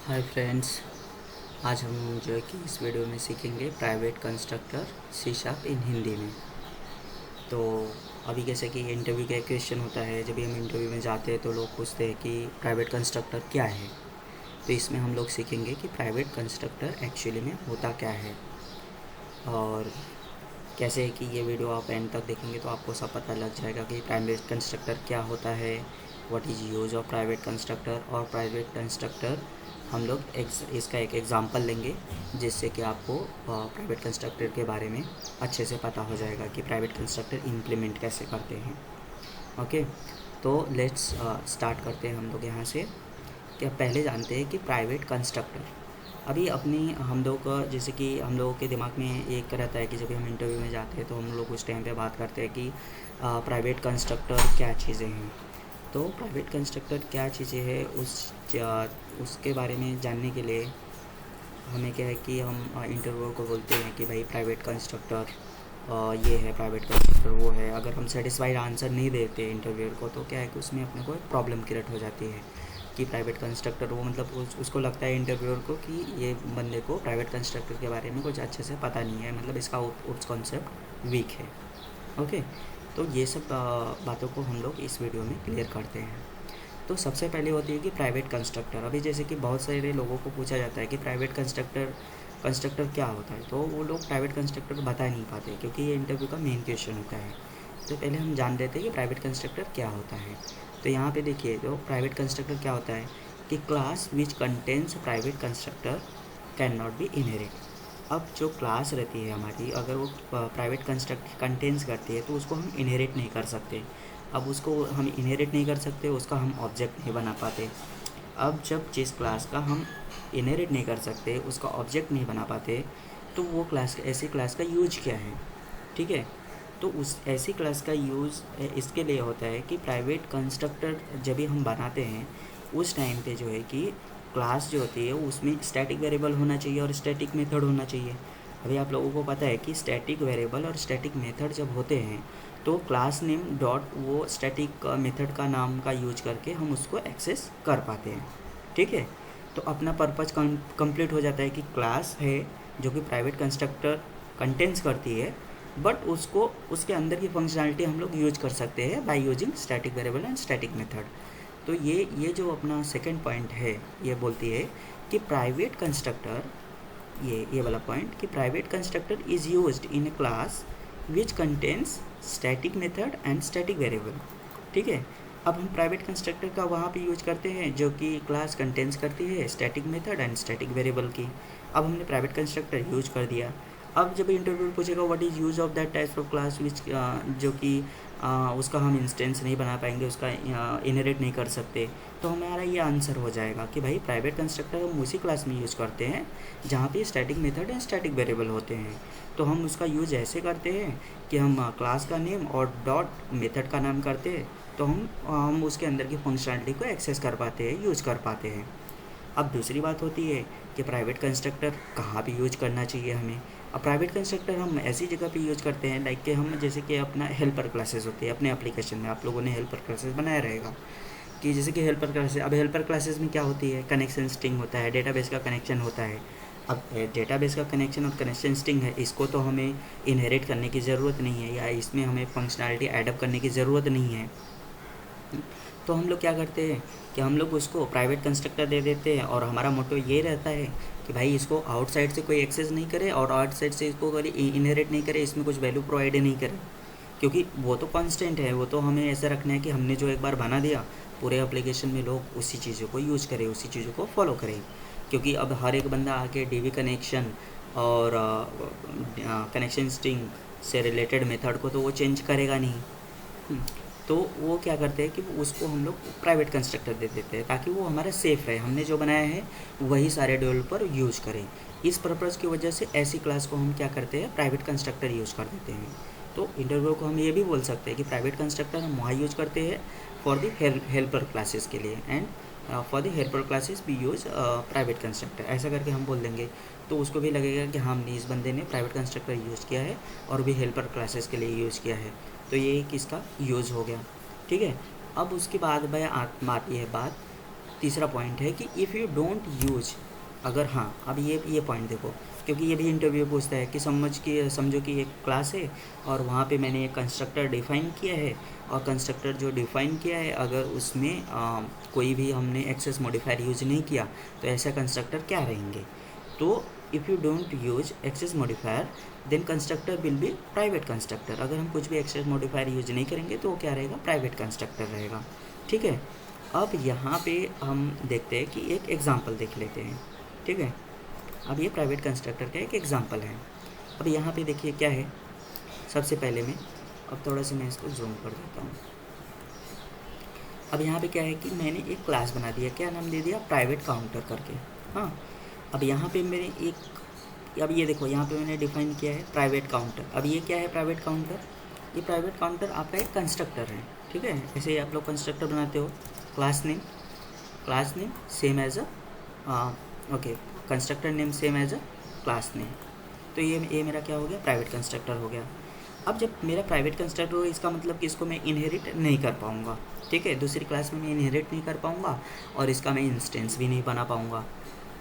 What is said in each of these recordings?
Hi friends. आज हम जो है कि इस वीडियो में सीखेंगे प्राइवेट कंस्ट्रक्टर सी शार्प इन हिंदी में। तो अभी जैसे कि इंटरव्यू का क्वेश्चन होता है, जब भी हम इंटरव्यू में जाते हैं तो लोग पूछते हैं कि प्राइवेट कंस्ट्रक्टर क्या है। तो इसमें हम लोग सीखेंगे कि प्राइवेट कंस्ट्रक्टर एक्चुअली में होता क्या है, और कैसे है कि ये वीडियो आप एंड तक देखेंगे तो आपको सब पता लग जाएगा कि प्राइवेट कंस्ट्रक्टर क्या होता है, what is use of private constructor. और प्राइवेट कंस्ट्रक्टर हम लोग इसका एक एग्ज़ाम्पल लेंगे, जिससे कि आपको प्राइवेट कंस्ट्रक्टर के बारे में अच्छे से पता हो जाएगा कि प्राइवेट कंस्ट्रक्टर इम्प्लीमेंट कैसे करते हैं। ओके, तो लेट्स स्टार्ट करते हैं हम लोग यहाँ से। कि अब पहले जानते हैं कि प्राइवेट कंस्ट्रक्टर अभी अपनी हम लोग का, जैसे कि हम लोगों के दिमाग में एक रहता है कि जब भी हम इंटरव्यू में जाते हैं तो हम लोग उस टाइम पे बात करते हैं कि प्राइवेट कंस्ट्रक्टर क्या चीज़ें हैं। तो प्राइवेट कंस्ट्रक्टर क्या चीज़ें हैं उसके बारे में जानने के लिए हमें क्या है कि हम इंटरव्यूअर को बोलते हैं कि भाई प्राइवेट कंस्ट्रक्टर ये है, प्राइवेट कंस्ट्रक्टर वो है। अगर हम सेटिस्फाइड आंसर नहीं देते इंटरव्यूअर को तो क्या है कि उसमें अपने को एक प्रॉब्लम क्रिएट हो जाती है कि प्राइवेट कंस्ट्रक्टर वो मतलब उसको लगता है इंटरव्यूअर को कि ये बंदे को प्राइवेट कंस्ट्रक्टर के बारे में कुछ अच्छे से पता नहीं है, मतलब इसका उट्स कॉन्सेप्ट वीक है। ओके, तो ये सब बातों को हम लोग इस वीडियो में क्लियर करते हैं। तो सबसे पहले होती है कि प्राइवेट कंस्ट्रक्टर। अभी जैसे कि बहुत सारे लोगों को पूछा जाता है कि प्राइवेट कंस्ट्रक्टर क्या होता है, तो वो लोग प्राइवेट कंस्ट्रक्टर बता नहीं पाते क्योंकि ये इंटरव्यू का मेन क्वेश्चन होता है। तो पहले हम जान लेते हैं कि प्राइवेट कंस्ट्रक्टर क्या होता है। तो यहाँ पे देखिए, तो प्राइवेट कंस्ट्रक्टर क्या होता है कि class which contains private constructor can not be inherit. अब जो क्लास रहती है हमारी, अगर वो प्राइवेट कंस्ट्रक्ट कंटेंस करती है तो उसको हम इनहेरिट नहीं कर सकते। अब उसको हम इनहेरिट नहीं कर सकते, उसका हम ऑब्जेक्ट नहीं बना पाते। अब जब जिस क्लास का हम इनहेरिट नहीं कर सकते, उसका ऑब्जेक्ट नहीं बना पाते, तो वो क्लास, ऐसी क्लास का यूज क्या है। ठीक है, तो उस ऐसी क्लास का यूज़ इसके लिए होता है कि प्राइवेट कंस्ट्रक्टर जब भी हम बनाते हैं उस टाइम पे जो है कि क्लास जो होती है उसमें स्टैटिक वेरिएबल होना चाहिए और स्टैटिक मेथड होना चाहिए। अभी आप लोगों को पता है कि स्टैटिक वेरिएबल और स्टैटिक मेथड जब होते हैं तो क्लास नेम डॉट वो स्टैटिक मेथड का नाम का यूज करके हम उसको एक्सेस कर पाते हैं। ठीक है, तो अपना पर्पज़ कंप्लीट हो जाता है कि क्लास है जो कि प्राइवेट कंस्ट्रक्टर कंटेंस करती है, बट उसको उसके अंदर की फंक्शनैलिटी हम लोग यूज कर सकते हैं by using static variable and static method. तो ये जो अपना सेकंड पॉइंट है, ये बोलती है कि प्राइवेट कंस्ट्रक्टर, ये वाला पॉइंट कि private constructor is used in A class which contains static method and static variable. ठीक है, अब हम प्राइवेट कंस्ट्रक्टर का वहाँ पे यूज करते हैं जो कि क्लास कंटेंस करती है static method and static variable की। अब हमने प्राइवेट कंस्ट्रक्टर यूज कर दिया। अब जब इंटरव्यू पूछेगा what is use of that types of class which, जो कि उसका हम इंस्टेंस नहीं बना पाएंगे, उसका इनहेरिट नहीं कर सकते, तो हमारा ये आंसर हो जाएगा कि भाई प्राइवेट कंस्ट्रक्टर हम उसी क्लास में यूज़ करते हैं जहाँ पे static method and static variable होते हैं। तो हम उसका यूज़ ऐसे करते हैं कि हम क्लास का नेम और डॉट मेथड का नाम करते हैं, तो हम उसके अंदर की फंक्शनलिटी को एक्सेस कर पाते हैं, यूज कर पाते हैं। अब दूसरी बात होती है कि प्राइवेट कंस्ट्रक्टर कहाँ पे यूज करना चाहिए हमें। अब प्राइवेट कंस्ट्रक्टर हम ऐसी जगह पे यूज करते हैं लाइक कि हम जैसे कि अपना हेल्पर क्लासेस होती है अपने एप्लीकेशन में, आप लोगों ने हेल्पर क्लासेस बनाया रहेगा कि जैसे कि हेल्पर क्लासेस, अब हेल्पर क्लासेस में क्या होती है, कनेक्शन स्ट्रिंग होता है, डेटाबेस का कनेक्शन होता है। अब डेटाबेस का कनेक्शन और कनेक्शन स्ट्रिंग है, इसको तो हमें इनहेरिट करने की ज़रूरत नहीं है या इसमें हमें फंक्शनैलिटी एडअप करने की ज़रूरत नहीं है। तो हम लोग क्या करते हैं कि हम लोग उसको प्राइवेट कंस्ट्रक्टर दे देते हैं और हमारा मोटो ये रहता है कि भाई इसको आउटसाइड से कोई एक्सेस नहीं करे और आउटसाइड से इसको कोई इनहेरिट नहीं करे, इसमें कुछ वैल्यू प्रोवाइड नहीं करे, क्योंकि वो तो कांस्टेंट है। वो तो हमें ऐसा रखना है कि हमने जो एक बार बना दिया पूरे एप्लीकेशन में लोग उसी चीज़ों को यूज़ करें, उसी चीज़ों को फॉलो करें। क्योंकि अब हर एक बंदा आके डीबी कनेक्शन और कनेक्शन स्ट्रिंग से रिलेटेड मेथड को तो वो चेंज करेगा नहीं। तो वो क्या करते हैं कि उसको हम लोग प्राइवेट कंस्ट्रक्टर दे देते हैं ताकि वो हमारा सेफ़ रहे, हमने जो बनाया है वही सारे डेवलपर यूज़ करें। इस पर्पज़ की वजह से ऐसी क्लास को हम क्या करते हैं, प्राइवेट कंस्ट्रक्टर यूज़ कर देते हैं। तो इंटरव्यू को हम ये भी बोल सकते हैं कि प्राइवेट कंस्ट्रक्टर हम वहाँ यूज़ करते हैं फॉर द हेल्पर क्लासेस के लिए, and for the helper classes भी यूज़ प्राइवेट कंस्ट्रक्टर, ऐसा करके हम बोल देंगे। तो उसको भी लगेगा कि हाँ, हमने इस बंदे ने प्राइवेट कंस्ट्रक्टर यूज़ किया है और भी हेल्पर क्लासेस के लिए यूज़ किया है, तो ये एक इसका यूज़ हो गया। ठीक है, अब उसके बाद भाई आती है बात तीसरा पॉइंट है कि इफ़ यू डोंट यूज, अगर हाँ, अब ये पॉइंट देखो, क्योंकि ये भी इंटरव्यू पूछता है कि समझो कि एक क्लास है और वहाँ पे मैंने एक कंस्ट्रक्टर डिफ़ाइन किया है, और कंस्ट्रक्टर जो डिफ़ाइन किया है अगर उसमें कोई भी हमने एक्सेस मॉडिफायर यूज नहीं किया तो ऐसा कंस्ट्रक्टर क्या रहेंगे। तो if you don't use access modifier then constructor will be private constructor. अगर हम कुछ भी एक्सेस मॉडिफायर यूज नहीं करेंगे तो वो क्या रहेगा, प्राइवेट कंस्ट्रक्टर रहेगा। ठीक है, अब यहाँ पे हम देखते हैं कि एक एग्ज़ाम्पल देख लेते हैं। ठीक है, अब ये प्राइवेट कंस्ट्रक्टर का एक एग्ज़ाम्पल है। अब यहाँ पे देखिए क्या है, सबसे पहले में, अब थोड़ा सा मैं इसको जूम कर देता हूँ। अब यहाँ पे क्या है कि मैंने एक क्लास बना दिया, क्या नाम दे दिया, प्राइवेट काउंटर करके। हाँ, अब यहाँ पे मेरे अब ये देखो, यहाँ पे मैंने डिफाइन किया है प्राइवेट काउंटर। अब ये क्या है प्राइवेट काउंटर, ये प्राइवेट काउंटर आपका एक कंस्ट्रक्टर है। ठीक है, ऐसे ही आप लोग कंस्ट्रक्टर बनाते हो, class name same as okay, constructor name same as class name. तो ये मेरा क्या हो गया, प्राइवेट कंस्ट्रक्टर हो गया। अब जब मेरा प्राइवेट कंस्ट्रक्टर हो, इसका मतलब कि इसको मैं इनहेरिट नहीं कर पाऊँगा। ठीक है, दूसरी क्लास में मैं इनहेरिट नहीं कर पाऊँगा और इसका मैं इंस्टेंस भी नहीं बना पाऊँगा।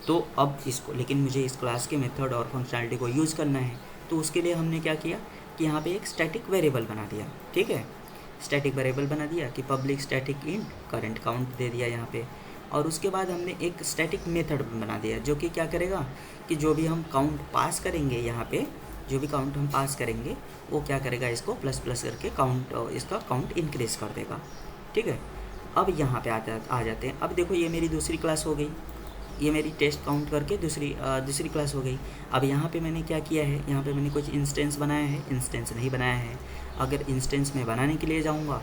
तो अब इसको, लेकिन मुझे इस क्लास के मेथड और फंक्शनैलिटी को यूज़ करना है, तो उसके लिए हमने क्या किया कि यहाँ पे एक स्टैटिक वेरिएबल बना दिया। ठीक है, स्टैटिक वेरिएबल बना दिया कि public static int current count दे दिया यहाँ पे, और उसके बाद हमने एक स्टैटिक मेथड बना दिया जो कि क्या करेगा कि जो भी हम काउंट पास करेंगे, यहाँ पे जो भी काउंट हम पास करेंगे वो क्या करेगा, इसको प्लस प्लस करके इसका काउंट इंक्रीज़ कर देगा। ठीक है, अब यहाँ पे आ जाते हैं। अब देखो, ये मेरी दूसरी क्लास हो गई, ये मेरी टेस्ट काउंट करके दूसरी क्लास हो गई। अब यहाँ पे मैंने क्या किया है, यहाँ पे मैंने कुछ इंस्टेंस बनाया है, इंस्टेंस नहीं बनाया है। अगर इंस्टेंस में बनाने के लिए जाऊँगा,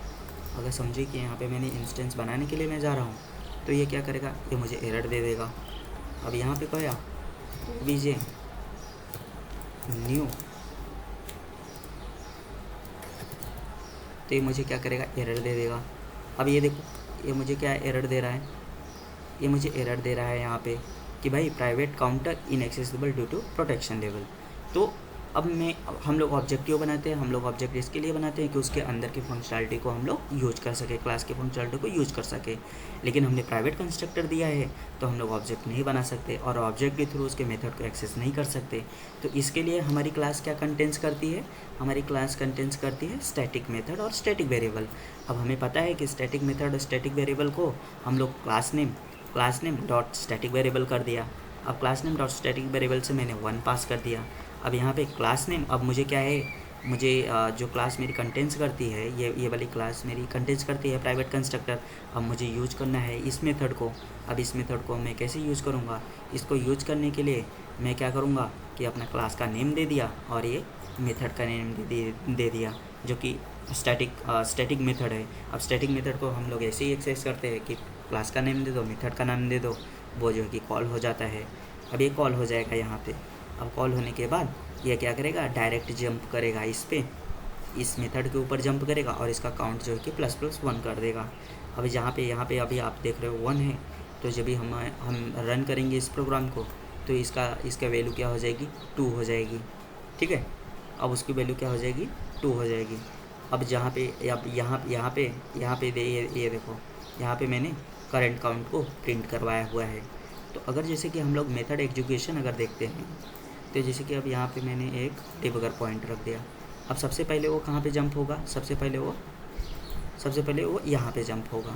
अगर समझिए कि यहाँ पे मैंने इंस्टेंस बनाने के लिए मैं जा रहा हूँ, तो ये क्या करेगा, ये मुझे एरर दे देगा। अब यहाँ पे क्या, बीजे न्यू, तो ये मुझे क्या करेगा, एरर दे देगा। अब ये देखो, ये मुझे क्या एरर दे रहा है, ये मुझे एरर दे रहा है यहाँ पे कि भाई private counter inaccessible due to protection level. तो अब हम लोग ऑब्जेक्टिव बनाते हैं, हम लोग ऑब्जेक्ट इसके लिए बनाते हैं कि उसके अंदर की फंक्शनैलिटी को हम लोग यूज कर सके, क्लास की फंक्शनैलिटी को यूज कर सके। लेकिन हमने प्राइवेट कंस्ट्रक्टर दिया है तो हम लोग ऑब्जेक्ट नहीं बना सकते और ऑब्जेक्ट के थ्रू उसके मेथड को एक्सेस नहीं कर सकते। तो इसके लिए हमारी क्लास क्या कंटेंट्स करती है, हमारी क्लास कंटेंट्स करती है स्टैटिक मेथड और स्टैटिक वेरिएबल। अब हमें पता है कि स्टैटिक मेथड और स्टैटिक वेरिएबल को हम लोग class name dot static variable कर दिया। अब class name dot static variable से मैंने 1 पास कर दिया। अब यहाँ पे क्लास नेम, अब मुझे क्या है, मुझे जो क्लास मेरी कंटेंट्स करती है, ये वाली क्लास मेरी कंटेंट्स करती है प्राइवेट कंस्ट्रक्टर। अब मुझे यूज करना है इस मेथड को। अब इस मेथड को मैं कैसे यूज़ करूँगा, इसको यूज करने के लिए मैं क्या करूँगा कि अपना क्लास का नेम दे दिया और ये मेथड का नेम दे दिया जो कि स्टैटिक मेथड है। अब स्टैटिक मेथड को हम लोग ऐसे ही एक्सेस करते हैं कि क्लास का नेम दे दो, मेथड का नाम दे दो, वो जो है कि कॉल हो जाता है। अब ये कॉल हो जाएगा यहाँ पे। अब कॉल होने के बाद ये क्या करेगा, डायरेक्ट जंप करेगा इस मेथड के ऊपर जंप करेगा और इसका काउंट जो है कि ++1 कर देगा। अब यहाँ पे अभी आप देख रहे हो 1 है, तो जब भी हम रन करेंगे इस प्रोग्राम को तो इसका वैल्यू क्या हो जाएगी, 2 हो जाएगी। ठीक है, अब उसकी वैल्यू क्या हो जाएगी, 2 हो जाएगी। अब यहाँ पे ये देखो, यहाँ पे मैंने करंट काउंट को प्रिंट करवाया हुआ है। तो अगर जैसे कि हम लोग मेथड एग्जीक्यूशन अगर देखते हैं, तो जैसे कि अब यहाँ पे मैंने एक डिबगर पॉइंट रख दिया। अब सबसे पहले वो कहाँ पे जंप होगा, सबसे पहले वो यहाँ पे जंप होगा।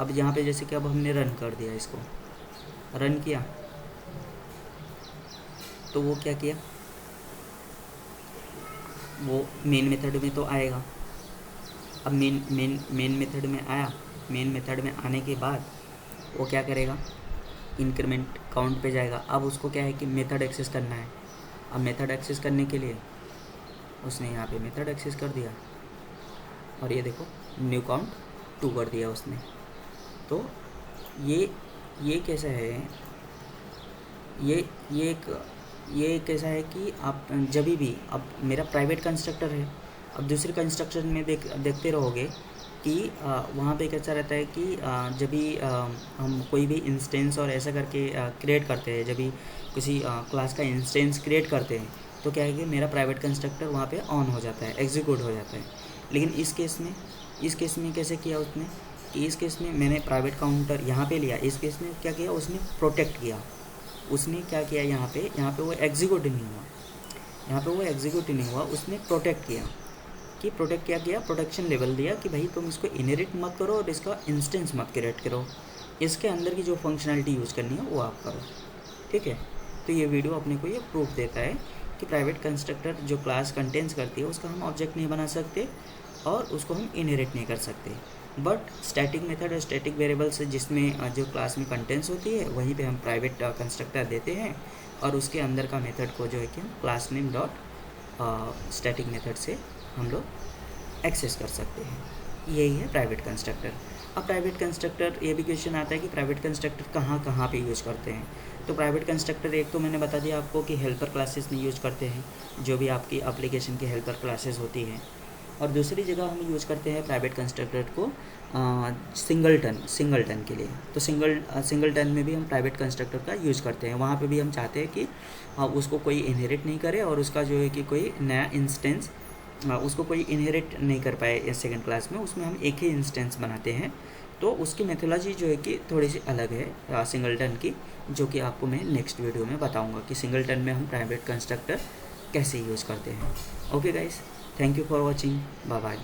अब यहाँ पे जैसे कि अब हमने रन कर दिया, इसको रन किया तो वो क्या किया, वो मेन मेथड में तो आएगा। अब मेन मेथड में आया, मेन मेथड में आने के बाद वो क्या करेगा, इंक्रीमेंट काउंट पे जाएगा। अब उसको क्या है कि मेथड एक्सेस करना है। अब मेथड एक्सेस करने के लिए उसने यहाँ पे मेथड एक्सेस कर दिया और ये देखो न्यू काउंट 2 कर दिया उसने। तो ये कैसा है, ये कैसा है कि आप जब भी, अब मेरा प्राइवेट कंस्ट्रक्टर है, अब दूसरे कंस्ट्रक्टर में देखते रहोगे कि वहाँ पे कैसा रहता है कि जब भी हम कोई भी इंस्टेंस और ऐसा करके क्रिएट करते हैं, जब भी किसी क्लास का इंस्टेंस क्रिएट करते हैं तो क्या है कि मेरा प्राइवेट कंस्ट्रक्टर वहाँ पे ऑन हो जाता है, एग्जीक्यूट हो जाता है। लेकिन इस केस में कैसे किया उसने, कि इस केस में मैंने प्राइवेट काउंटर यहाँ पे लिया, इस केस में क्या किया, उसने प्रोटेक्ट किया, उसने क्या किया यहाँ पे वो एग्जीक्यूट नहीं हुआ, यहाँ पे वो एग्जीक्यूट नहीं हुआ, उसने प्रोटेक्ट किया। कि प्रोटेक्ट क्या किया, प्रोटेक्शन लेवल दिया कि भाई तुम इसको इनहेरिट मत करो और इसका इंस्टेंस मत क्रिएट करो, इसके अंदर की जो फंक्शनलिटी यूज़ करनी है वो आप करो। ठीक है, तो ये वीडियो अपने को ये प्रूफ देता है कि प्राइवेट कंस्ट्रक्टर जो क्लास कंटेंट्स करती है उसका हम ऑब्जेक्ट नहीं बना सकते और उसको हम इनहेरिट नहीं कर सकते। बट स्टैटिक मेथड और स्टैटिक वेरिएबल से जिसमें जो क्लास में कंटेंट्स होती है वहीं पे हम प्राइवेट कंस्ट्रक्टर देते हैं और उसके अंदर का मेथड को जो है कि हम class name dot static method से हम लोग एक्सेस कर सकते हैं। यही है प्राइवेट कंस्ट्रक्टर। अब प्राइवेट कंस्ट्रक्टर ये भी क्वेश्चन आता है कि प्राइवेट कंस्ट्रक्टर कहाँ कहाँ पे यूज़ करते हैं। तो प्राइवेट कंस्ट्रक्टर एक तो मैंने बता दिया आपको कि हेल्पर क्लासेस में यूज़ करते हैं, जो भी आपकी एप्लीकेशन की हेल्पर क्लासेस होती हैं। और दूसरी जगह हम यूज़ करते हैं प्राइवेट कंस्ट्रक्टर को सिंगलटन के लिए। तो सिंगलटन में भी हम प्राइवेट कंस्ट्रक्टर का यूज़ करते हैं। वहाँ पे भी हम चाहते हैं कि उसको कोई इनहेरिट नहीं करे और उसका जो है कि कोई नया इंस्टेंस उसको कोई इनहेरिट नहीं कर पाए सेकंड क्लास में, उसमें हम एक ही इंस्टेंस बनाते हैं। तो उसकी मेथोलॉजी जो है कि थोड़ी सी अलग है सिंगलटन की, जो कि आपको मैं नेक्स्ट वीडियो में बताऊंगा कि सिंगलटन में हम प्राइवेट कंस्ट्रक्टर कैसे यूज़ करते हैं। Okay guys, thank you for watching, bye bye.